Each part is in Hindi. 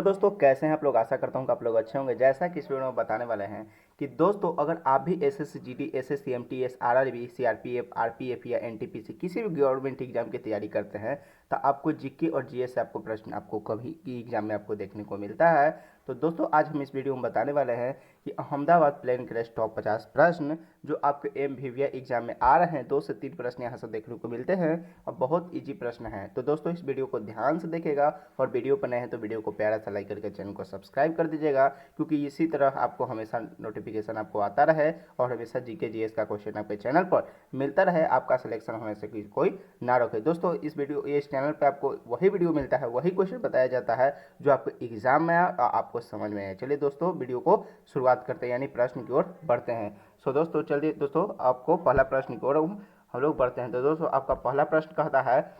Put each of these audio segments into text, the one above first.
दोस्तों कैसे हैं आप लोग। आशा करता हूं कि आप लोग अच्छे होंगे। जैसा कि इस वीडियो में बताने वाले हैं कि दोस्तों अगर आप भी SSC GD, SSC MTS, RRB, CRPF, RPF या एनटीपीसी किसी भी गवर्नमेंट एग्जाम की तैयारी करते हैं तो आपको जीके और जीएस से आपको प्रश्न आपको कभी की एग्जाम में आपको देखने को मिलता है। तो दोस्तों आज हम इस वीडियो में बताने वाले हैं कि अहमदाबाद प्लेन क्रैश टॉप 50 प्रश्न जो आपके एमवीवीए एग्जाम में आ रहे हैं। 2 से 3 प्रश्न यहाँ से देखने को मिलते हैं और बहुत इजी प्रश्न हैं। तो दोस्तों इस वीडियो को ध्यान से देखेगा और वीडियो पर नए हैं तो वीडियो को प्यारा सा लाइक करके चैनल को सब्सक्राइब कर दीजिएगा, क्योंकि इसी तरह आपको हमेशा नोटिफिकेशन आपको आता रहे और हमेशा जीके जीएस का क्वेश्चन आपके चैनल पर मिलता रहे, आपका सिलेक्शन होने से कोई ना रोके। दोस्तों इस चैनल पर आपको वही वीडियो मिलता है, वही क्वेश्चन बताया जाता है जो आपको एग्जाम में आपको समझ में आए। चलिए दोस्तों वीडियो को शुरुआत करते हैं, यानी प्रश्न की ओर बढ़ते हैं। सो दोस्तों चलिए दोस्तों आपको पहला प्रश्न की ओर हम लोग बढ़ते हैं। तो दोस्तों आपका पहला प्रश्न कहता है,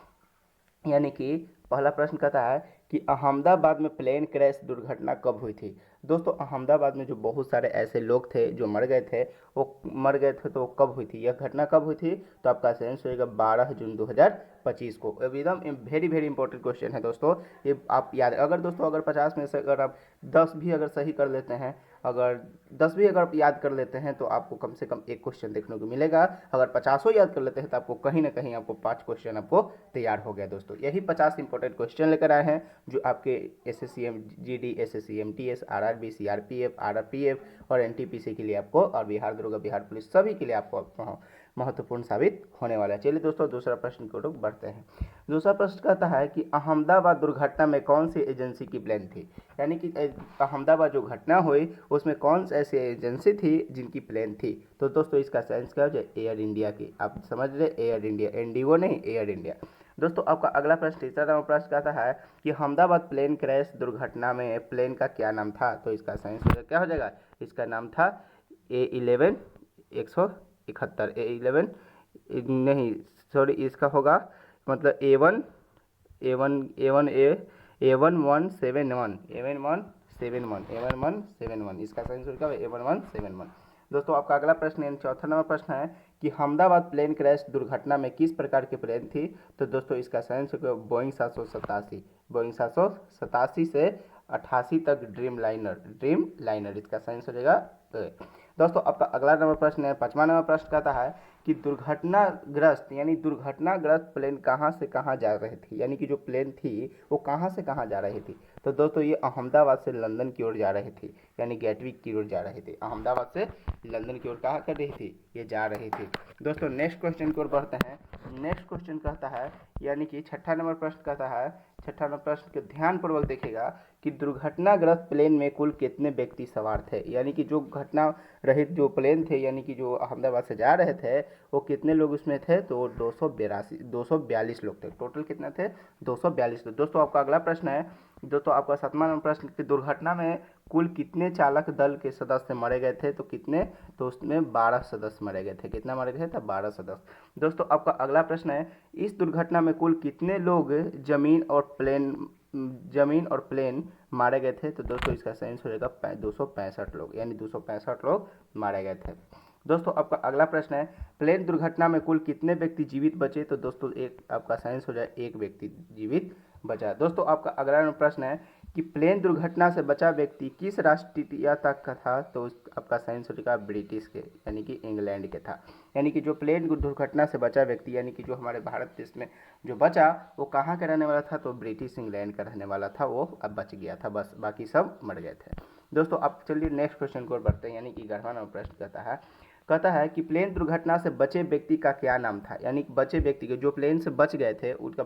यानी कि पहला प्रश्न कहता है कि अहमदाबाद में प्लेन क्रैश दुर्घटना कब हुई थी। दोस्तों अहमदाबाद में जो बहुत सारे ऐसे लोग थे जो मर गए थे, वो मर गए थे तो कब हुई थी, यह घटना कब हुई थी। तो आपका आंसर होगा 12 जून 2025 को। एकदम वेरी वेरी इंपॉर्टेंट क्वेश्चन है दोस्तों, ये आप याद अगर दोस्तों अगर 50 में से अगर आप 10 भी अगर सही कर लेते हैं, अगर 10 भी अगर आप याद कर लेते हैं तो आपको कम से कम एक क्वेश्चन देखने को मिलेगा। अगर 50 याद कर लेते हैं तो आपको कहीं ना कहीं आपको 5 क्वेश्चन आपको तैयार हो गया। दोस्तों यही 50 इंपॉर्टेंट क्वेश्चन लेकर आए हैं जो आपके SSC GD, SSC MTS, RRB, CRPF, RPF और एनटीपीसी के लिए आपको और बिहार दरोगा, बिहार पुलिस सभी के लिए आपको महत्वपूर्ण साबित होने वाला है। चलिए दोस्तों दूसरा प्रश्न की ओर बढ़ते हैं। दूसरा प्रश्न कहता है कि अहमदाबाद दुर्घटना में कौन सी एजेंसी की प्लेन थी, यानी कि अहमदाबाद जो घटना हुई उसमें कौन सी ऐसी एजेंसी थी जिनकी प्लेन थी। तो दोस्तों इसका साइंस क्या हो जाए, एयर इंडिया की। आप समझ रहे, एयर इंडिया, एनडीओ नहीं, एयर इंडिया। दोस्तों आपका अगला प्रश्न, तीसरा नंबर प्रश्न कहता है कि अहमदाबाद प्लेन क्रैश दुर्घटना में प्लेन का क्या नाम था। तो इसका साइंस क्या हो जाएगा, इसका नाम था A11 171, A11 नहीं सॉरी, इसका होगा मतलब A1 A1 A1 A1171 A1171 इसका साइंस होगा A1171। दोस्तों आपका अगला प्रश्न यानी चौथा नंबर प्रश्न है कि अहमदाबाद प्लेन क्रैश दुर्घटना में किस प्रकार की प्लेन थी। तो दोस्तों इसका साइंस होगा बोइंग 787, बोइंग 787 से 88 तक ड्रीम लाइनर इसका साइंस हो जाएगा। दोस्तों आपका अगला नंबर प्रश्न है, पांचवा नंबर प्रश्न कहता है कि दुर्घटनाग्रस्त प्लेन कहाँ से कहाँ जा रही थी, यानी कि जो प्लेन थी वो कहाँ से कहाँ जा रही थी। तो दोस्तों ये अहमदाबाद से लंदन की ओर जा रही थी, यानी गैटविक की ओर जा रही थी। अहमदाबाद से लंदन की ओर कहाँ कर रही थी, ये जा रही थी। दोस्तों नेक्स्ट क्वेश्चन की ओर बढ़ते हैं। नेक्स्ट क्वेश्चन कहता है, यानी कि छठा नंबर प्रश्न कहता है, छठा नंबर प्रश्न के ध्यानपूर्वक देखिएगा कि दुर्घटनाग्रस्त प्लेन में कुल कितने व्यक्ति सवार थे, यानी कि जो घटना रहित जो प्लेन थे, यानी कि जो अहमदाबाद से जा रहे थे वो कितने लोग उसमें थे। तो 242 लोग थे। टोटल कितने थे, 242 लोग। दोस्तों आपका अगला प्रश्न है, दोस्तों आपका सातवां नंबर प्रश्न कि दुर्घटना में कुल कितने चालक दल के सदस्य मरे गए थे। तो कितने, तो उसमें 12 सदस्य मरे गए थे। कितना मरे गए थे, 12 सदस्य। दोस्तों आपका अगला प्रश्न है, इस दुर्घटना में कुल कितने लोग जमीन और प्लेन मारे गए थे। तो दोस्तों इसका साइंस हो जाएगा 265 लोग, यानी 265 लोग मारे गए थे। दोस्तों आपका अगला प्रश्न है, प्लेन दुर्घटना में कुल कितने व्यक्ति जीवित बचे। तो दोस्तों एक आपका साइंस हो जाए, एक व्यक्ति जीवित बचा। दोस्तों आपका अगला प्रश्न है कि प्लेन दुर्घटना से बचा व्यक्ति किस राष्ट्रीयता का था। तो आपका साइंस हो जाएगा ब्रिटिश के, यानी कि इंग्लैंड के था। यानी कि जो प्लेन दुर्घटना से बचा व्यक्ति, यानी कि जो हमारे भारत देश में जो बचा वो कहाँ का रहने वाला था। तो ब्रिटिश इंग्लैंड का रहने वाला था, वो अब बच गया था, बस बाकी सब मर गए थे। दोस्तों अब चलिए नेक्स्ट क्वेश्चन को बढ़ते हैं, यानी कि 11वां नंबर प्रश्न कहता है कि प्लेन दुर्घटना से बचे व्यक्ति का क्या नाम था, यानी कि बचे व्यक्ति के जो प्लेन से बच गए थे उनका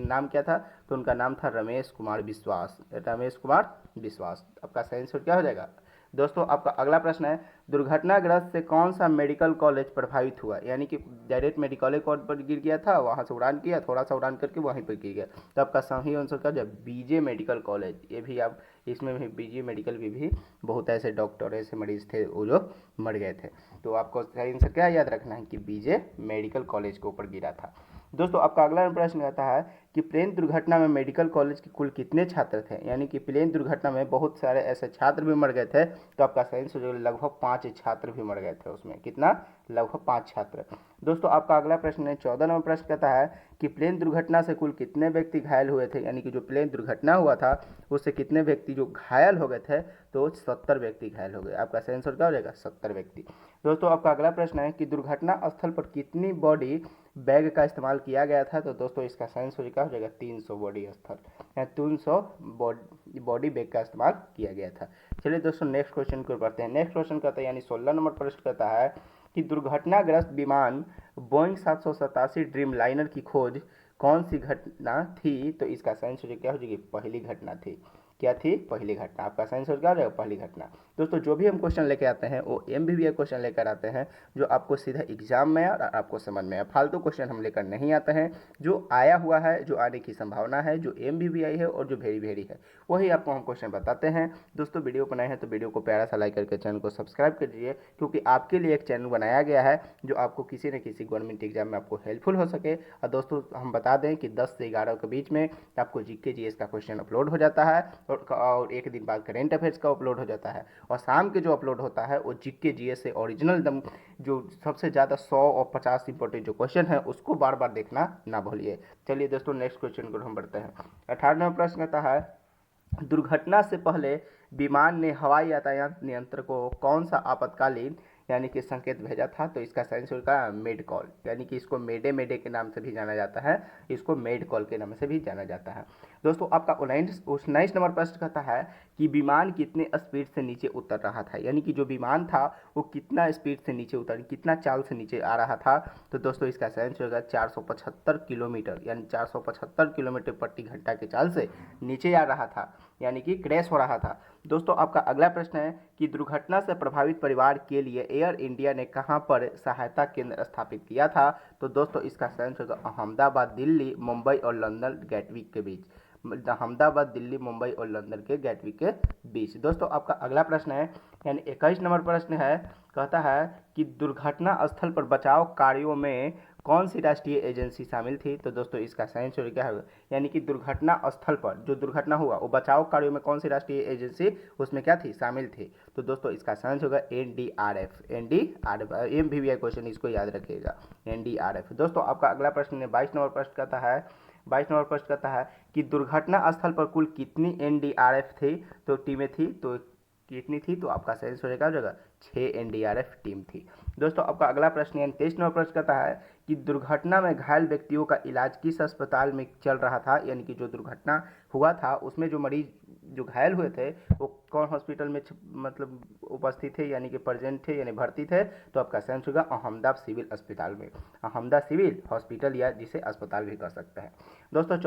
नाम क्या था। तो उनका नाम था रमेश कुमार विश्वास, रमेश कुमार विश्वास। आपका साइंस क्या हो जाएगा। दोस्तों आपका अगला प्रश्न है, दुर्घटनाग्रस्त से कौन सा मेडिकल कॉलेज प्रभावित हुआ, यानी कि डायरेक्ट मेडिकल कॉलेज पर गिर गया था, वहाँ से उड़ान किया, थोड़ा सा उड़ान करके वहीं पर गिर गया। तो आपका सही आंसर क्या है, बीजे मेडिकल कॉलेज। ये भी आप इसमें भी बीजे मेडिकल भी बहुत ऐसे डॉक्टर ऐसे मरीज थे वो जो मर गए थे। तो आपको सही आंसर क्या याद रखना है कि बीजे मेडिकल कॉलेज के ऊपर गिरा था। दोस्तों आपका अगला प्रश्न कहता है कि प्लेन दुर्घटना में मेडिकल कॉलेज के कुल कितने छात्र थे, यानी कि प्लेन दुर्घटना में बहुत सारे ऐसे छात्र भी मर गए थे, तो आपका सही आंसर जो लगभग 5 छात्र भी मर गए थे उसमें। कितना? लगभग 5 छात्र। दोस्तों आपका अगला प्रश्न है 14 नंबर प्रश्न कहता है कि प्लेन दुर्घटना से कुल कितने व्यक्ति घायल हुए थे, यानी कि जो प्लेन दुर्घटना हुआ था उससे कितने व्यक्ति जो घायल हो गए थे, तो 70 व्यक्ति घायल हो गए। आपका सही आंसर क्या हो जाएगा? 70 व्यक्ति। दोस्तों आपका अगला प्रश्न है कि दुर्घटना स्थल पर कितनी बॉडी बैग का इस्तेमाल किया गया था, तो दोस्तों इसका सही आंसर क्या हो जाएगा? 300 बॉडी स्थल या 300 बॉडी बैग का इस्तेमाल किया गया था। चलिए दोस्तों नेक्स्ट क्वेश्चन को पढ़ते हैं। नेक्स्ट क्वेश्चन कहता है यानी 16 नंबर प्रश्न कहता है कि दुर्घटनाग्रस्त विमान बोइंग 787 ड्रीम लाइनर की खोज कौन सी घटना थी, तो इसका सही आंसर क्या हो जाएगी? पहली घटना थी। क्या थी? पहली घटना। आपका सही आंसर क्या हो जाएगा? पहली घटना। दोस्तों जो भी हम क्वेश्चन लेके आते हैं वो MBBA क्वेश्चन लेकर आते हैं जो आपको सीधा एग्जाम में और आपको समझ में आए। फालतू क्वेश्चन हम लेकर नहीं आते हैं। जो आया हुआ है, जो आने की संभावना है, जो MBBI है और जो वेरी वेरी है, वही आपको हम क्वेश्चन बताते हैं। दोस्तों वीडियो बनाए हैं तो वीडियो को प्यारा सा लाइक करके चैनल को सब्सक्राइब कर दीजिए, क्योंकि आपके लिए एक चैनल बनाया गया है जो आपको किसी न किसी गवर्नमेंट एग्जाम में आपको हेल्पफुल हो सके। और दोस्तों हम बता दें कि 10 से 11 के बीच में आपको GK GS का क्वेश्चन अपलोड हो जाता है और एक दिन बाद करेंट अफेयर्स का अपलोड हो जाता है, और शाम के जो अपलोड होता है वो GK GS से ओरिजिनल दम जो सबसे ज़्यादा 100 और 50 इंपॉर्टेंट जो क्वेश्चन है उसको बार बार देखना ना भूलिए। चलिए दोस्तों नेक्स्ट क्वेश्चन को हम बढ़ते हैं। 18वां प्रश्न कहता है दुर्घटना से पहले विमान ने हवाई यातायात नियंत्रक को कौन सा आपातकालीन यानी कि संकेत भेजा था, तो इसका सही आंसर का मेड कॉल, यानी कि इसको मेडे मेडे के नाम से भी जाना जाता है, इसको मेड कॉल के नाम से भी जाना जाता है। दोस्तों आपका 19 नंबर प्रश्न कहता है कि विमान कितने स्पीड से नीचे उतर रहा था, यानी कि जो विमान था वो कितना स्पीड से नीचे उतर, कितना चाल से नीचे आ रहा था, तो दोस्तों इसका सही आंसर होगा 475 किलोमीटर, यानी 475 किलोमीटर प्रति घंटा की चाल से नीचे आ रहा था, यानी कि क्रैश हो रहा था। दोस्तों आपका अगला प्रश्न है कि दुर्घटना से प्रभावित परिवार के लिए एयर इंडिया ने कहां पर सहायता केंद्र स्थापित किया था, तो दोस्तों इसका सही आंसर होगा अहमदाबाद, दिल्ली, मुंबई और लंदन गेटविक के बीच। अहमदाबाद, दिल्ली, मुंबई और लंदन के गेटविक के बीच। दोस्तों आपका अगला प्रश्न है यानी 21 नंबर प्रश्न है, कहता है कि दुर्घटना स्थल पर बचाव कार्यों में कौन सी राष्ट्रीय एजेंसी शामिल थी, तो दोस्तों इसका सही आंसर क्या होगा, यानी कि दुर्घटना स्थल पर जो दुर्घटना हुआ वो बचाव कार्यों में कौन सी राष्ट्रीय एजेंसी उसमें क्या थी, शामिल थी, तो दोस्तों इसका सही आंसर होगा NDRF। MBBI क्वेश्चन इसको याद रखिएगा, NDRF। दोस्तों आपका अगला प्रश्न है 22 नंबर प्रश्न कहता है 22 नंबर प्रश्न कहता है कि दुर्घटना स्थल पर कुल कितनी NDRF थी, तो टीमें थी, तो कितनी थी, तो आपका सही आंसर क्या हो जाएगा? 6 NDRF टीम थी। दोस्तों आपका अगला प्रश्न यानी 23 नंबर प्रश्न कहता है कि दुर्घटना में घायल व्यक्तियों का इलाज किस अस्पताल में चल रहा था, यानी कि जो दुर्घटना हुआ था उसमें जो मरीज जो घायल हुए थे वो कौन हॉस्पिटल में मतलब उपस्थित थे, यानी कि प्रेजेंट थे, यानी भर्ती थे, तो आपका सही आंसर होगा अहमदाबाद सिविल अस्पताल में, अहमदाबाद सिविल हॉस्पिटल या जिसे अस्पताल भी कर सकते हैं। दोस्तों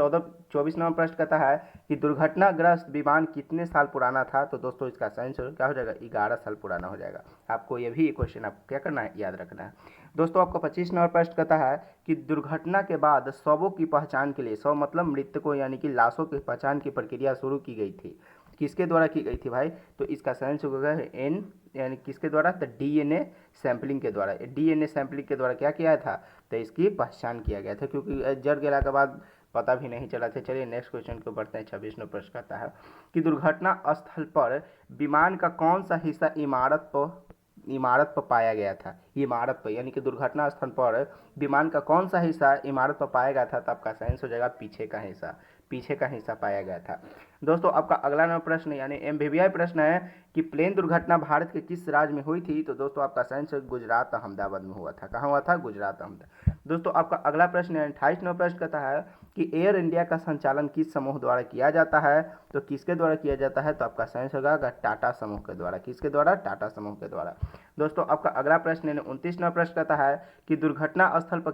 24 नंबर प्रश्न कहता है कि दुर्घटनाग्रस्त विमान कितने साल पुराना था, तो दोस्तों इसका सही आंसर क्या हो जाएगा? 11 साल पुराना हो जाएगा। आपको ये भी क्वेश्चन आपको क्या करना है, याद रखना है। दोस्तों आपका 25 नंबर प्रश्न कहता है कि दुर्घटना के बाद शवों की पहचान के लिए, शव मतलब मृतकों यानी कि लाशों की पहचान की प्रक्रिया शुरू की गई थी, किसके द्वारा की गई थी भाई, तो इसका सही आंसर होगा N, यानी किसके द्वारा, तो DNA सैंपलिंग के द्वारा। DNA सैंपलिंग के द्वारा क्या किया था, तो इसकी पहचान किया गया था, क्योंकि जड़ गिरा के बाद पता भी नहीं चला था। चलिए नेक्स्ट क्वेश्चन को बढ़ते हैं। 26 नंबर प्रश्न कहता है कि दुर्घटना स्थल पर विमान का कौन सा हिस्सा इमारत पर पाया गया था, इमारत पर, यानी कि दुर्घटना स्थल पर विमान का कौन सा हिस्सा इमारत पर पाया गया था, तो आपका सही आंसर हो जाएगा पीछे का हिस्सा, पीछे का हिस्सा पाया गया था। दोस्तों आपका अगला नंबर प्रश्न यानी MBBI प्रश्न है कि प्लेन दुर्घटना भारत के किस राज्य में हुई थी, तो दोस्तों आपका सही आंसर गुजरात अहमदाबाद में हुआ था। कहाँ हुआ था? गुजरात अहमदाबाद। दोस्तों आपका अगला प्रश्न है 28 नंबर प्रश्न कहता है कि एयर इंडिया का संचालन किस समूह द्वारा किया जाता है, तो किसके द्वारा किया जाता है, तो आपका सही आंसर होगा टाटा समूह के द्वारा। किसके द्वारा? टाटा समूह के द्वारा। दोस्तों आपका अगला प्रश्न है 29 नंबर प्रश्न कहता है कि दुर्घटना स्थल पर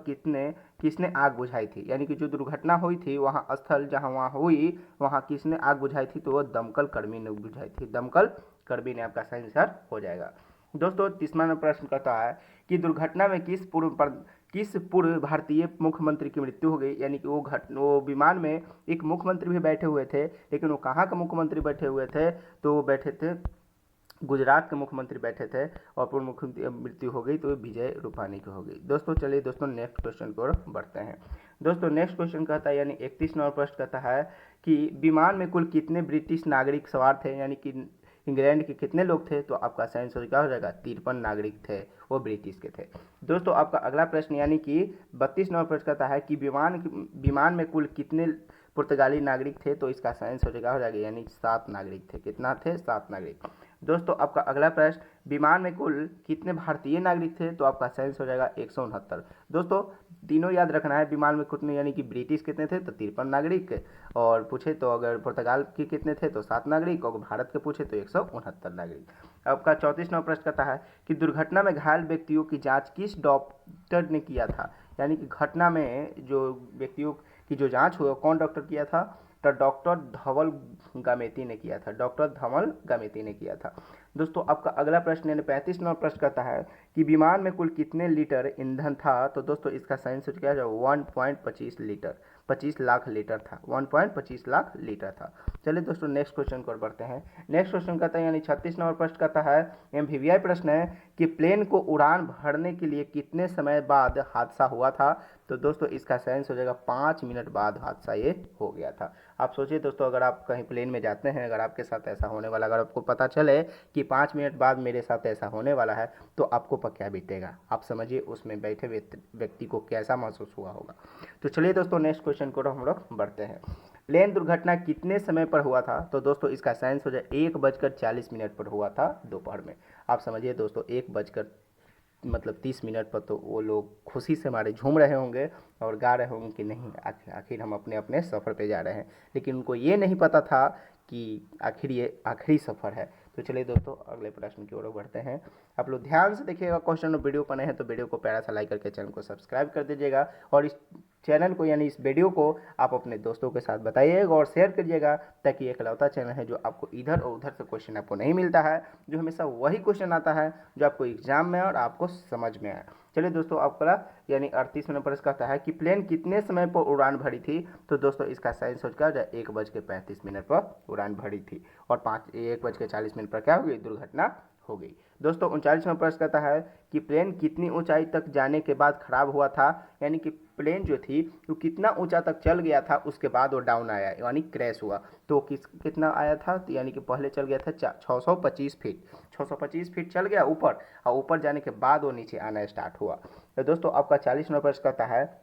किसने आग बुझाई थी, यानी कि जो दुर्घटना हुई थी वहाँ स्थल जहाँ वहाँ हुई वहाँ किसने आग बुझाई थी, तो वो दमकल कर्मी ने बुझाई थी, दमकल कर्मी ने। आपका सही आंसर हो जाएगा। दोस्तों 30वां नंबर प्रश्न कहता है कि दुर्घटना में किस पूर्व भारतीय मुख्यमंत्री की मृत्यु हो गई, यानी कि वो विमान में एक मुख्यमंत्री भी बैठे हुए थे, लेकिन वो कहाँ का मुख्यमंत्री बैठे हुए थे, तो वो बैठे थे गुजरात के मुख्यमंत्री बैठे थे, और पूर्व मुख्यमंत्री मृत्यु हो गई तो विजय रूपानी की हो गई। दोस्तों चलिए दोस्तों नेक्स्ट क्वेश्चन की ओर बढ़ते हैं। दोस्तों नेक्स्ट क्वेश्चन कहता है, यानी 31 नंबर प्रश्न कहता है कि विमान में कुल कितने ब्रिटिश नागरिक सवार थे, यानी कि इंग्लैंड के कितने लोग थे। तो आपका सही आंसर क्या हो जाएगा, 53 नागरिक थे, वो ब्रिटिश के थे। दोस्तों आपका अगला प्रश्न यानी कि 32 नंबर प्रश्न कहता है कि विमान में कुल कितने पुर्तगाली नागरिक थे। तो इसका सही आंसर क्या हो जाएगा, यानी 7 नागरिक थे। कितना थे, 7 नागरिक। दोस्तों आपका अगला प्रश्न, विमान में कुल कितने भारतीय नागरिक थे। तो आपका सही आंसर हो जाएगा 169। दोस्तों तीनों याद रखना है, विमान में कितने, यानी कि ब्रिटिश कितने थे तो 53 नागरिक, और पूछे तो अगर पुर्तगाल के कितने थे तो 7 नागरिक, और भारत के पूछे तो 169 नागरिक। आपका 34 नंबर प्रश्न कहता है कि दुर्घटना में घायल व्यक्तियों की जांच किस डॉक्टर ने किया था। यानी कि घटना में जो व्यक्तियों की जो जांच हुई कौन डॉक्टर किया था, तो डॉक्टर धवल गामेती ने किया था, डॉक्टर धवल गामेती ने किया था। दोस्तों आपका अगला प्रश्न यानी 35 नंबर प्रश्न कहता है कि विमान में कुल कितने लीटर ईंधन था। तो दोस्तों इसका सही आंसर क्या है, 1.25 लीटर, 25 लाख लीटर था, 1.25 लाख लीटर था। चलिए दोस्तों नेक्स्ट क्वेश्चन को बढ़ते हैं। नेक्स्ट क्वेश्चन कहता है, यानी 36 नंबर प्रश्न कहता है, एमवीवीआई प्रश्न है कि प्लेन को उड़ान भरने के लिए कितने समय बाद हादसा हुआ था। तो दोस्तों इसका सही आंसर हो जाएगा 5 मिनट बाद हादसा ये हो गया था। आप सोचिए दोस्तों, अगर आप कहीं प्लेन में जाते हैं, अगर आपके साथ ऐसा होने वाला, अगर आपको पता चले कि 5 मिनट बाद मेरे साथ ऐसा होने वाला है, तो आपको पर क्या बीतेगा। आप समझिए उसमें बैठे व्यक्ति को कैसा महसूस हुआ होगा। तो चलिए दोस्तों नेक्स्ट क्वेश्चन को हम लोग बढ़ते हैं। प्लेन दुर्घटना कितने समय पर हुआ था। तो दोस्तों इसका साइंस हो जाए 1:40 पर हुआ था दोपहर में। आप समझिए दोस्तों 1:30 पर तो वो लोग खुशी से हमारे झूम रहे होंगे और गा रहे होंगे कि नहीं आखिर हम अपने अपने सफ़र पे जा रहे हैं, लेकिन उनको ये नहीं पता था कि आखिर ये आखिरी सफ़र है। तो चलिए दोस्तों अगले प्रश्न की ओर बढ़ते हैं। आप लोग ध्यान से देखिएगा क्वेश्चन, वीडियो पर नए हैं तो वीडियो को प्यारा सा लाइक करके चैनल को सब्सक्राइब कर दीजिएगा, और इस चैनल को यानी इस वीडियो को आप अपने दोस्तों के साथ बताइएगा और शेयर करिएगा, ताकि एक लौता चैनल है जो आपको इधर और उधर से क्वेश्चन आपको नहीं मिलता है, जो हमेशा वही क्वेश्चन आता है जो आपको एग्जाम में और आपको समझ में आए। चलिए दोस्तों आपका यानी 38 नंबर प्रश्न कहता है कि प्लेन कितने समय पर उड़ान भरी थी। तो दोस्तों इसका सही सोच क्या हो जाए, 1:35 पर उड़ान भरी थी, और 1:40 पर क्या हो गई, दुर्घटना हो गई। दोस्तों 39वां प्रश्न कहता है कि प्लेन कितनी ऊंचाई तक जाने के बाद खराब हुआ था। यानी कि प्लेन जो थी वो कितना ऊंचा तक चल गया था, उसके बाद वो डाउन आया यानी क्रैश हुआ। तो कितना आया था, तो यानी कि पहले चल गया था 625 फीट, 625 फीट चल गया ऊपर, और ऊपर जाने के बाद वो नीचे आना स्टार्ट हुआ। तो दोस्तों आपका 40वां प्रश्न कहता है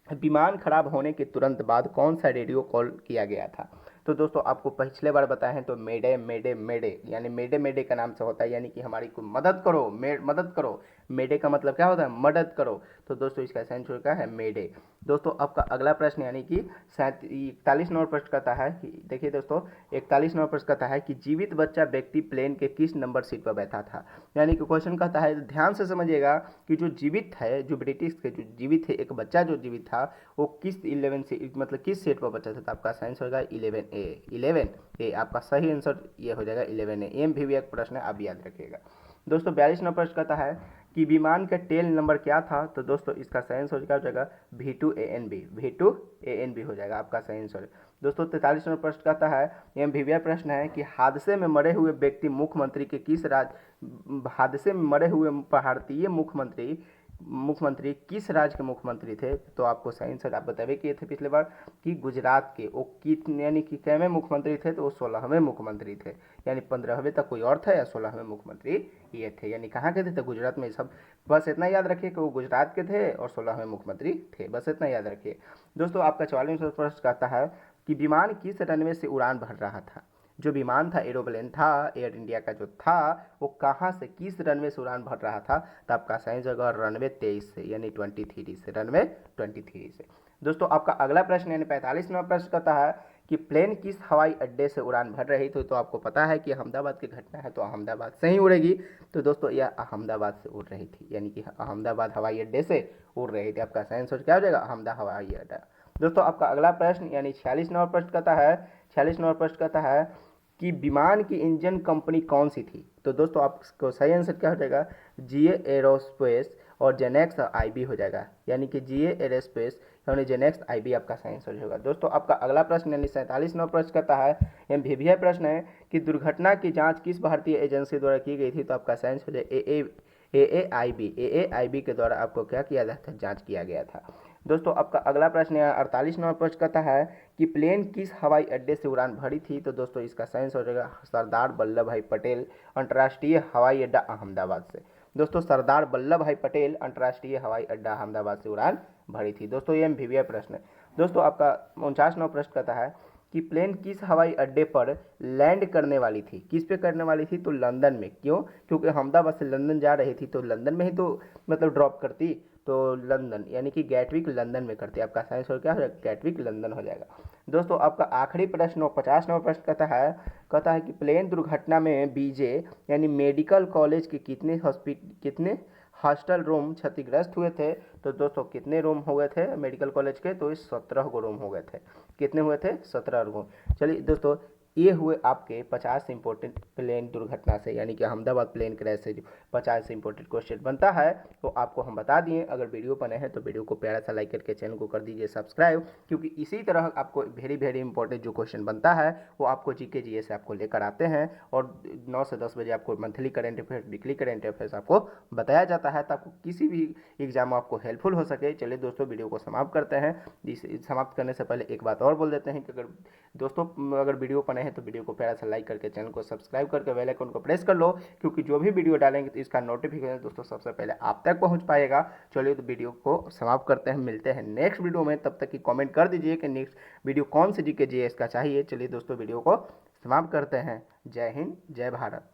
विमान खराब होने के तुरंत बाद कौन सा रेडियो कॉल किया गया था। तो दोस्तों आपको पिछले बार बताए हैं तो मेडे मेडे मेडे, यानी मेडे मेडे का नाम से होता है, यानी कि हमारी को मदद करो, मदद करो। मेडे का मतलब क्या होता है, मदद करो। तो दोस्तों इसका सही आंसर क्या है, मेडे। दोस्तों आपका अगला प्रश्न यानी कि 41 नंबर प्रश्न कहता है कि देखिए दोस्तों 41 नंबर प्रश्न कहता है कि जीवित बच्चा व्यक्ति प्लेन के किस नंबर सीट पर बैठा था। यानी कि क्वेश्चन कहता है, ध्यान से समझिएगा कि जो जीवित है, जो ब्रिटिश के जो जीवित है, एक बच्चा जो जीवित था वो किस 11 से मतलब किस सेट पर बचा था। तो आपका साइंस होगा 11A आपका सही आंसर ये हो जाएगा 11A। एम भी एक प्रश्न है, आप याद रखिएगा। दोस्तों 42 नंबर प्रश्न कहता है कि विमान का टेल नंबर क्या था। तो दोस्तों इसका सही आंसर क्या हो जाएगा, V2ANB हो जाएगा आपका सही आंसर। दोस्तों 43 नंबर प्रश्न कहता है, एम भी प्रश्न है कि हादसे में मरे हुए व्यक्ति मुख्यमंत्री के हादसे में मरे हुए भारतीय मुख्यमंत्री किस राज्य के मुख्यमंत्री थे। तो आपको सही आंसर आप बतावे किए थे पिछले बार कि गुजरात के। वो यानी कि कैवें मुख्यमंत्री थे, तो वो 16वें मुख्यमंत्री थे, यानी 15वें तक कोई और था या 16वें मुख्यमंत्री ये थे। यानी कहाँ के थे, तो गुजरात में। सब बस इतना याद रखिए कि वो गुजरात के थे और 16वें मुख्यमंत्री थे, बस इतना याद रखिए। दोस्तों आपका 44वां प्रश्न कहता है कि विमान किस रनवे से उड़ान भर रहा था। जो विमान था, एरोप्लेन था, एयर इंडिया का जो था, वो कहाँ से किस रनवे से उड़ान भर रहा था। तो आपका सही जगह रनवे 23 से, यानी 23 से, रनवे 23 से। दोस्तों आपका अगला प्रश्न यानी 45 नंबर प्रश्न कहता है कि प्लेन किस हवाई अड्डे से उड़ान भर रही थी। तो आपको पता है कि अहमदाबाद की घटना है, तो अहमदाबाद से ही उड़ेगी। तो दोस्तों यह अहमदाबाद से उड़ रही थी, यानी कि अहमदाबाद हवाई अड्डे से उड़ रही थी। आपका सही आंसर क्या हो जाएगा, अहमदाबाद हवाई अड्डा। दोस्तों आपका अगला प्रश्न यानी 46 नंबर प्रश्न कहता है, 46 नंबर प्रश्न कहता है कि विमान की इंजन कंपनी कौन सी थी। तो दोस्तों आपको सही आंसर क्या हो जाएगा, जीए एरोस्पेस और जेनेक्स आईबी हो जाएगा, यानी कि जीए एरोस्पेस यानी जेनेक्स आईबी आपका सही आंसर होगा। दोस्तों आपका अगला प्रश्न यानी 47 नंबर प्रश्न कहता है, एम भी प्रश्न है कि दुर्घटना की जांच किस भारतीय एजेंसी द्वारा की गई थी। तो आपका सही आंसर हो जाए एएआईबी के द्वारा आपको क्या किया जाता है, जांच किया गया था। दोस्तों आपका अगला प्रश्न है 48 नंबर प्रश्न कहता है कि प्लेन किस हवाई अड्डे से उड़ान भरी थी। तो दोस्तों इसका सही आंसर हो जाएगा सरदार वल्लभ भाई पटेल अंतर्राष्ट्रीय हवाई अड्डा अहमदाबाद से। दोस्तों सरदार वल्लभ भाई पटेल अंतर्राष्ट्रीय हवाई अड्डा अहमदाबाद से उड़ान भरी थी। दोस्तों ये एमवीवीआई प्रश्न है। दोस्तों आपका 49 नंबर प्रश्न कहता है कि प्लेन किस हवाई अड्डे पर लैंड करने वाली थी। किस पे करने वाली थी? तो लंदन में। क्यों? क्योंकि अहमदाबाद से लंदन जा रही थी तो लंदन में ही तो मतलब ड्रॉप करती। तो लंदन यानी कि गैटविक लंदन में करती। आपका साइंस और क्या हो जाएगा? गैटविक लंदन हो जाएगा। दोस्तों आपका आखिरी प्रश्न 50 नंबर प्रश्न कहता है कि प्लेन दुर्घटना में बीजे यानी मेडिकल कॉलेज के कितने हॉस्टल रूम क्षतिग्रस्त हुए थे। तो दोस्तों कितने रूम हो गए थे मेडिकल कॉलेज के? तो इस 17 को रूम हो गए थे। कितने हुए थे? 17 रूम। चलिए दोस्तों ये हुए आपके 50 इंपॉर्टेंट प्लेन दुर्घटना से यानी कि अहमदाबाद प्लेन क्रैश से जो 50 इंपॉर्टेंट क्वेश्चन बनता है वो आपको हम बता दिए। अगर वीडियो बने हैं तो वीडियो को प्यारा सा लाइक करके चैनल को कर दीजिए सब्सक्राइब, क्योंकि इसी तरह आपको वेरी इंपॉर्टेंट जो क्वेश्चन बनता है वो आपको जीके जीए से आपको लेकर आते हैं और 9 से 10 बजे आपको monthly current affairs weekly current affairs आपको बताया जाता है ताकि किसी भी एग्जाम आपको हेल्पफुल हो सके। चलिए दोस्तों वीडियो को समाप्त करते हैं। समाप्त करने से पहले एक बात और बोल देते हैं कि अगर वीडियो बने हैं तो वीडियो को प्यारा सा लाइक करके चैनल को सब्सक्राइब करके बेल आइकन को प्रेस कर लो, क्योंकि जो भी वीडियो डालेंगे तो इसका नोटिफिकेशन दोस्तों सबसे पहले आप तक पहुंच पाएगा। चलिए तो वीडियो को समाप्त करते हैं, मिलते हैं नेक्स्ट वीडियो में। तब तक की कमेंट कर दीजिए कि नेक्स्ट वीडियो कौन से जीके जीएस का चाहिए। चलिए दोस्तों वीडियो को समाप्त करते हैं। जय हिंद, जय भारत।